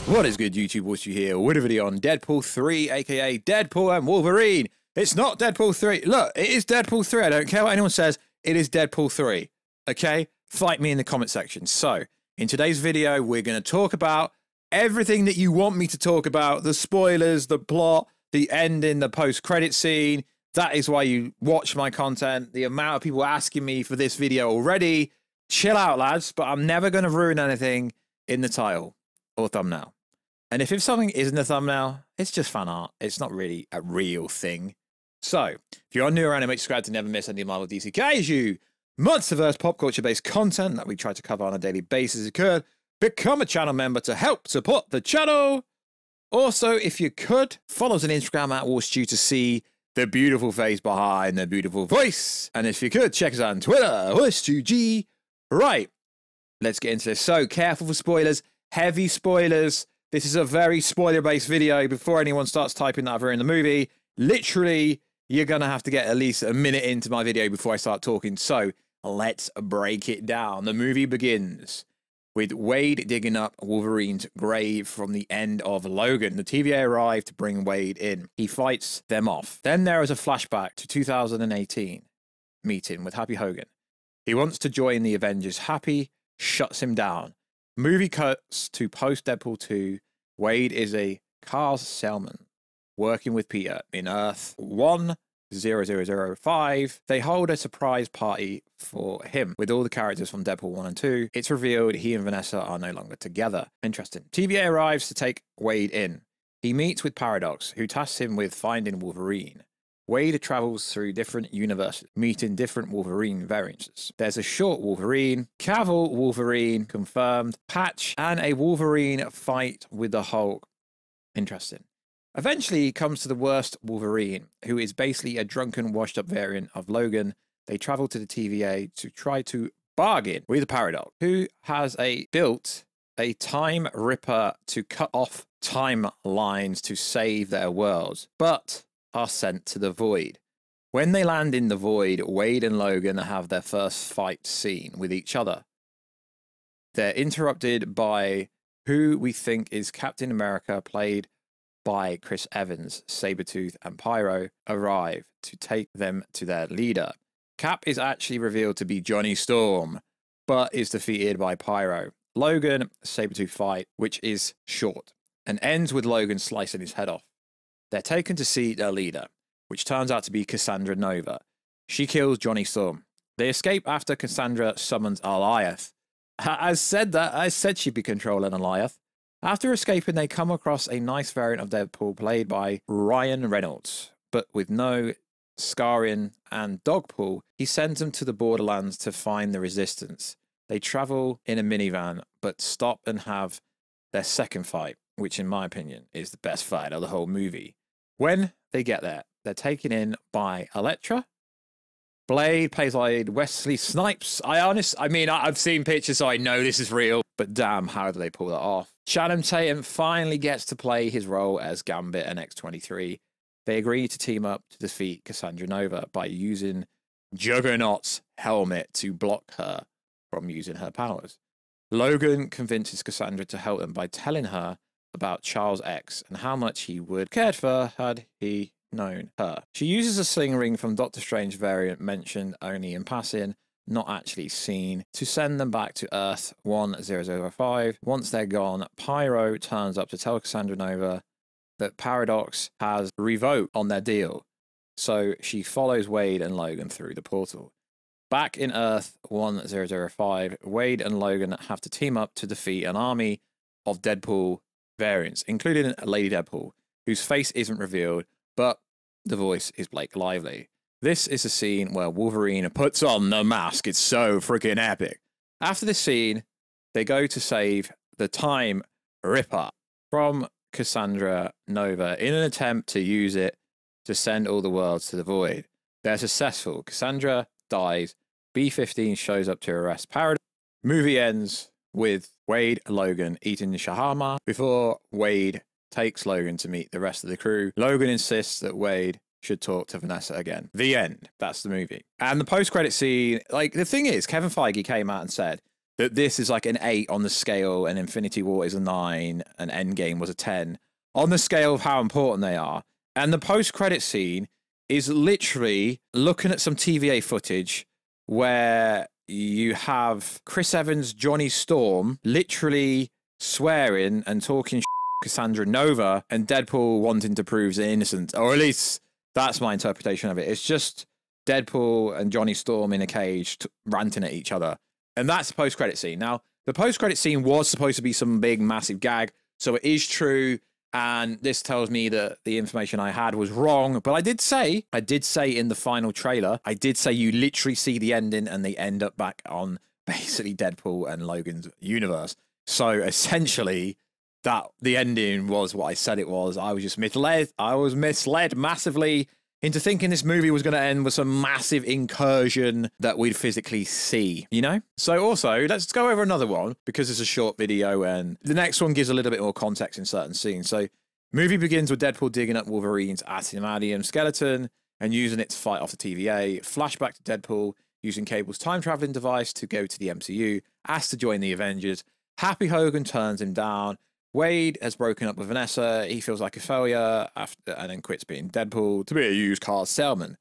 What is good, YouTube? Warstu here with a video on Deadpool 3, aka Deadpool and Wolverine. It's not Deadpool 3. Look, it is Deadpool 3. I don't care what anyone says. It is Deadpool 3. Okay? Fight me in the comment section. So, in today's video, we're going to talk about everything that you want me to talk about. The spoilers, the plot, the ending, the post-credit scene. That is why you watch my content. The amount of people asking me for this video already. Chill out, lads. But I'm never going to ruin anything in the title or thumbnail. And if something isn't a thumbnail, it's just fan art. It's not really a real thing. So, if you're new around, make subscribe to never miss any Marvel DC Kaiju, Monsterverse pop culture based content that we try to cover on a daily basis. You could become a channel member to help support the channel. Also, if you could, follow us on Instagram at Warstu to see the beautiful face behind the beautiful voice. And if you could, check us out on Twitter, WarstuG. Right, let's get into this. So, careful for spoilers, heavy spoilers. This is a very spoiler-based video. Before anyone starts typing that I've ruined the movie, literally, you're going to have to get at least a minute into my video before I start talking. So, let's break it down. The movie begins with Wade digging up Wolverine's grave from the end of Logan. The TVA arrive to bring Wade in. He fights them off. Then there is a flashback to 2018 meeting with Happy Hogan. He wants to join the Avengers. Happy shuts him down. Movie cuts to post-Deadpool 2. Wade is a car salesman working with Peter in Earth 10005. They hold a surprise party for him with all the characters from Deadpool 1 and 2. It's revealed he and Vanessa are no longer together. Interesting. TVA arrives to take Wade in. He meets with Paradox, who tasks him with finding Wolverine. Wade travels through different universes, meeting different Wolverine variants. There's a short Wolverine, Cavill Wolverine confirmed, Patch, and a Wolverine fight with the Hulk. Interesting. Eventually, he comes to the worst Wolverine, who is basically a drunken, washed-up variant of Logan. They travel to the TVA to try to bargain with Paradox, who has built a time ripper to cut off timelines to save their worlds, but are sent to the Void. When they land in the Void, Wade and Logan have their first fight scene with each other. They're interrupted by who we think is Captain America, played by Chris Evans. Sabretooth and Pyro arrive to take them to their leader. Cap is actually revealed to be Johnny Storm, but is defeated by Pyro. Logan, Sabretooth fight, which is short, and ends with Logan slicing his head off. They're taken to see their leader, which turns out to be Cassandra Nova. She kills Johnny Storm. They escape after Cassandra summons Alioth. I said she'd be controlling Alioth. After escaping, they come across a nice variant of Deadpool played by Ryan Reynolds, but with no scarring and Dogpool. He sends them to the Borderlands to find the Resistance. They travel in a minivan, but stop and have their second fight, which in my opinion is the best fight of the whole movie. When they get there, they're taken in by Elektra. Blade plays by Wesley Snipes. I've seen pictures, so I know this is real, but damn, how do they pull that off? Channing Tatum finally gets to play his role as Gambit and X-23. They agree to team up to defeat Cassandra Nova by using Juggernaut's helmet to block her from using her powers. Logan convinces Cassandra to help them by telling her about Charles X and how much he would cared for her had he known her. She uses a sling ring from Doctor Strange variant mentioned only in passing, not actually seen, to send them back to Earth 10005. Once they're gone, Pyro turns up to tell Cassandra Nova that Paradox has revoked on their deal, so she follows Wade and Logan through the portal. Back in Earth 10005, Wade and Logan have to team up to defeat an army of Deadpool variants, including Lady Deadpool, whose face isn't revealed, but the voice is Blake Lively. This is a scene where Wolverine puts on the mask. It's so freaking epic. After this scene, they go to save the Time Ripper from Cassandra Nova in an attempt to use it to send all the worlds to the Void. They're successful. Cassandra dies. B-15 shows up to arrest Paradox. Movie ends with Wade and Logan eating the shawarma before Wade takes Logan to meet the rest of the crew. Logan insists that Wade should talk to Vanessa again. The end. That's the movie. And the post-credit scene, like, the thing is, Kevin Feige came out and said that this is like an 8 on the scale, and Infinity War is a 9, and Endgame was a 10 on the scale of how important they are. And the post-credit scene is literally looking at some TVA footage where you have Chris Evans, Johnny Storm, literally swearing and talking Cassandra Nova, and Deadpool wanting to prove their innocence, or at least that's my interpretation of it. It's just Deadpool and Johnny Storm in a cage ranting at each other. And that's the post-credit scene. Now, the post-credit scene was supposed to be some big, massive gag, so it is true. And this tells me that the information I had was wrong. But I did say in the final trailer, I did say you literally see the ending and they end up back on basically Deadpool and Logan's universe. So essentially, that the ending was what I said it was. I was just misled. I was misled massively into thinking this movie was going to end with some massive incursion that we'd physically see, you know? So also, let's go over another one, because it's a short video, and the next one gives a little bit more context in certain scenes. So, movie begins with Deadpool digging up Wolverine's adamantium skeleton and using it to fight off the TVA. Flashback to Deadpool using Cable's time-traveling device to go to the MCU, asked to join the Avengers. Happy Hogan turns him down. Wade has broken up with Vanessa. He feels like a failure and then quits being Deadpool to be a used car salesman.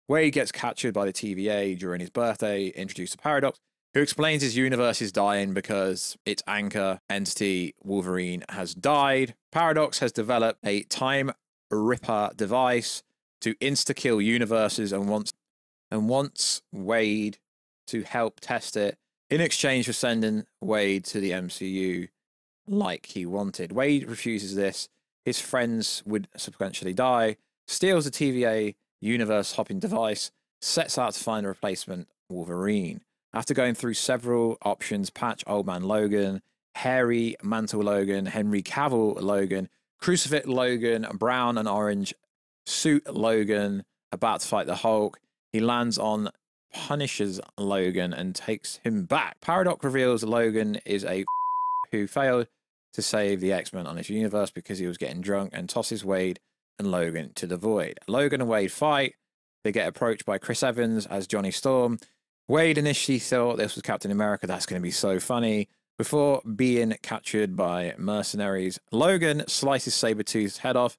Wade gets captured by the TVA during his birthday, introduced to Paradox, who explains his universe is dying because its anchor entity, Wolverine, has died. Paradox has developed a Time Ripper device to insta-kill universes and wants Wade to help test it in exchange for sending Wade to the MCU like he wanted. Wade refuses this. His friends would subsequently die, steals the TVA universe-hopping device, sets out to find a replacement Wolverine. After going through several options, Patch Old Man Logan, Hairy Mantle Logan, Henry Cavill Logan, Crucifix Logan, Brown and Orange Suit Logan, about to fight the Hulk, he lands on Punisher's Logan and takes him back. Paradox reveals Logan is a who failed to save the X-Men on his universe because he was getting drunk, and tosses Wade and Logan to the void. Logan and Wade fight. They get approached by Chris Evans as Johnny Storm. Wade initially thought this was Captain America. That's going to be so funny. Before being captured by mercenaries, Logan slices Sabretooth's head off.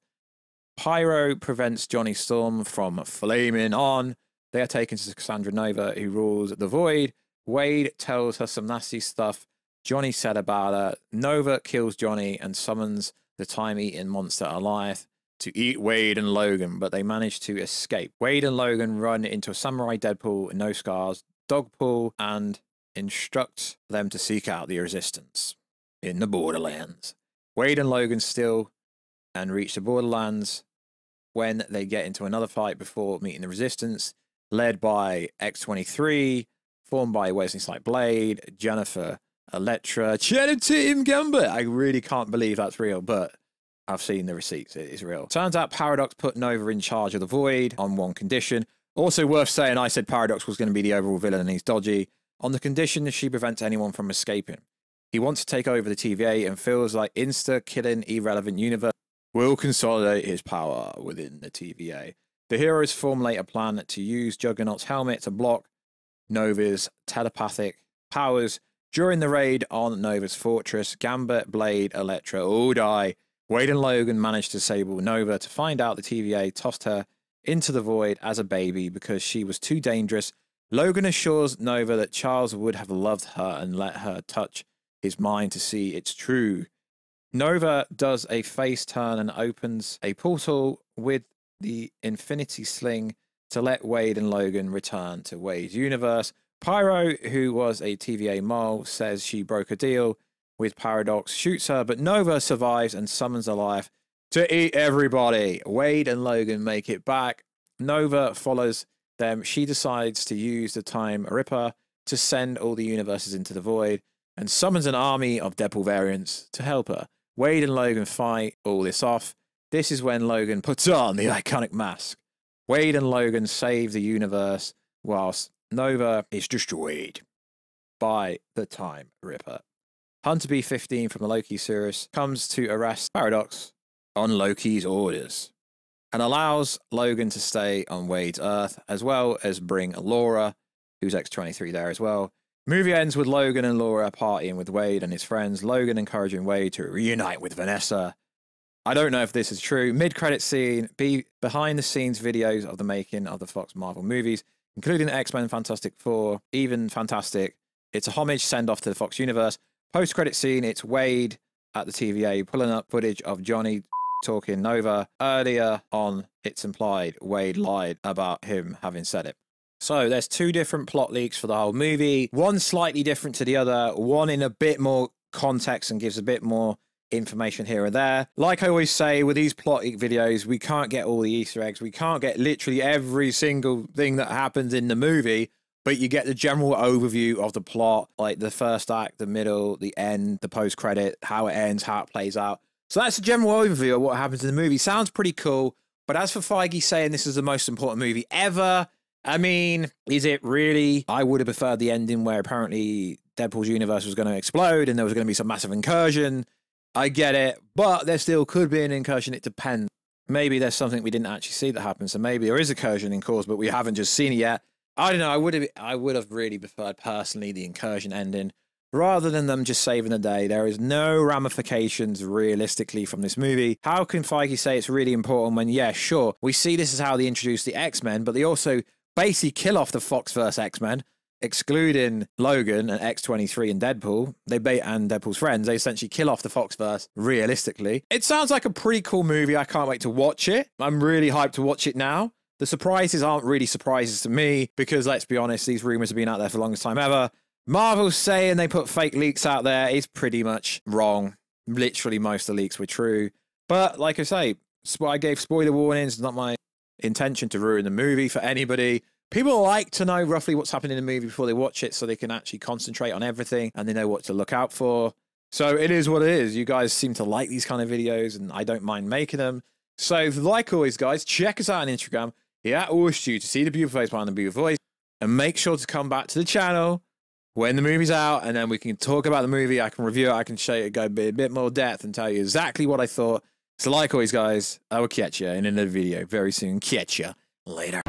Pyro prevents Johnny Storm from flaming on. They are taken to Cassandra Nova, who rules the void. Wade tells her some nasty stuff Johnny said about her. Nova kills Johnny and summons the time-eating monster Alioth to eat Wade and Logan, but they manage to escape. Wade and Logan run into a samurai Deadpool, No Scars, Dogpool, and instruct them to seek out the resistance in the Borderlands. Wade and Logan steal and reach the Borderlands when they get into another fight before meeting the resistance, led by X-23, formed by Wesley Snipes Blade, Jennifer Elektra, Channing Tatum Gambit. I really can't believe that's real, but I've seen the receipts. It is real. Turns out Paradox put Nova in charge of the Void on one condition. Also worth saying, I said Paradox was going to be the overall villain and he's dodgy. On the condition that she prevents anyone from escaping. He wants to take over the TVA and feels like insta-killing irrelevant universe will consolidate his power within the TVA. The heroes formulate a plan to use Juggernaut's helmet to block Nova's telepathic powers. During the raid on Nova's fortress, Gambit, Blade, Elektra all die. Wade and Logan manage to disable Nova to find out the TVA tossed her into the void as a baby because she was too dangerous. Logan assures Nova that Charles would have loved her and let her touch his mind to see it's true. Nova does a face turn and opens a portal with the Infinity Sling to let Wade and Logan return to Wade's universe. Pyro, who was a TVA mole, says she broke a deal with Paradox, shoots her, but Nova survives and summons Alioth to eat everybody. Wade and Logan make it back. Nova follows them. She decides to use the Time Ripper to send all the universes into the void and summons an army of Deadpool variants to help her. Wade and Logan fight all this off. This is when Logan puts on the iconic mask. Wade and Logan save the universe whilst Nova is destroyed by the Time Ripper. Hunter B-15 from the Loki series comes to arrest Paradox on Loki's orders and allows Logan to stay on Wade's Earth, as well as bring Laura, who's X-23 there as well. Movie ends with Logan and Laura partying with Wade and his friends. Logan encouraging Wade to reunite with Vanessa. I don't know if this is true. Mid-credit scene, behind-the-scenes videos of the making of the Fox Marvel movies, including X-Men, Fantastic Four, even Fantastic. It's a homage send-off to the Fox universe. Post-credit scene, it's Wade at the TVA pulling up footage of Johnny talking Nova. Earlier on, it's implied Wade lied about him having said it. So there's two different plot leaks for the whole movie. One slightly different to the other. One in a bit more context and gives a bit more information here and there. Like I always say with these plot leak videos, we can't get all the Easter eggs. We can't get literally every single thing that happens in the movie, but you get the general overview of the plot, like the first act, the middle, the end, the post-credit, how it ends, how it plays out. So that's a general overview of what happens in the movie. Sounds pretty cool. But as for Feige saying this is the most important movie ever, I mean, is it really? I would have preferred the ending where apparently Deadpool's universe was going to explode and there was going to be some massive incursion. I get it, but there still could be an incursion. It depends. Maybe there's something we didn't actually see that happen. So maybe there is incursion in cause, but we haven't just seen it yet. I don't know. I would have really preferred personally the incursion ending rather than them just saving the day. There is no ramifications realistically from this movie. How can Feige say it's really important when, yeah, sure, we see this is how they introduce the X-Men, but they also basically kill off the Foxverse X-Men, excluding Logan and X-23 and Deadpool. And Deadpool's friends. They essentially kill off the Foxverse realistically. It sounds like a pretty cool movie. I can't wait to watch it. I'm really hyped to watch it now. The surprises aren't really surprises to me because, let's be honest, these rumors have been out there for the longest time ever. Marvel's saying they put fake leaks out there is pretty much wrong. Literally most of the leaks were true. But like I say, I gave spoiler warnings. It's not my intention to ruin the movie for anybody. People like to know roughly what's happening in the movie before they watch it so they can actually concentrate on everything and they know what to look out for. So it is what it is. You guys seem to like these kind of videos and I don't mind making them. So like always, guys, check us out on Instagram here at Warstu to see the beautiful face behind the beautiful voice, and make sure to come back to the channel when the movie's out and then we can talk about the movie. I can review it. I can show you, go a bit more depth and tell you exactly what I thought. So like always, guys, I will catch you in another video very soon. Catch you later.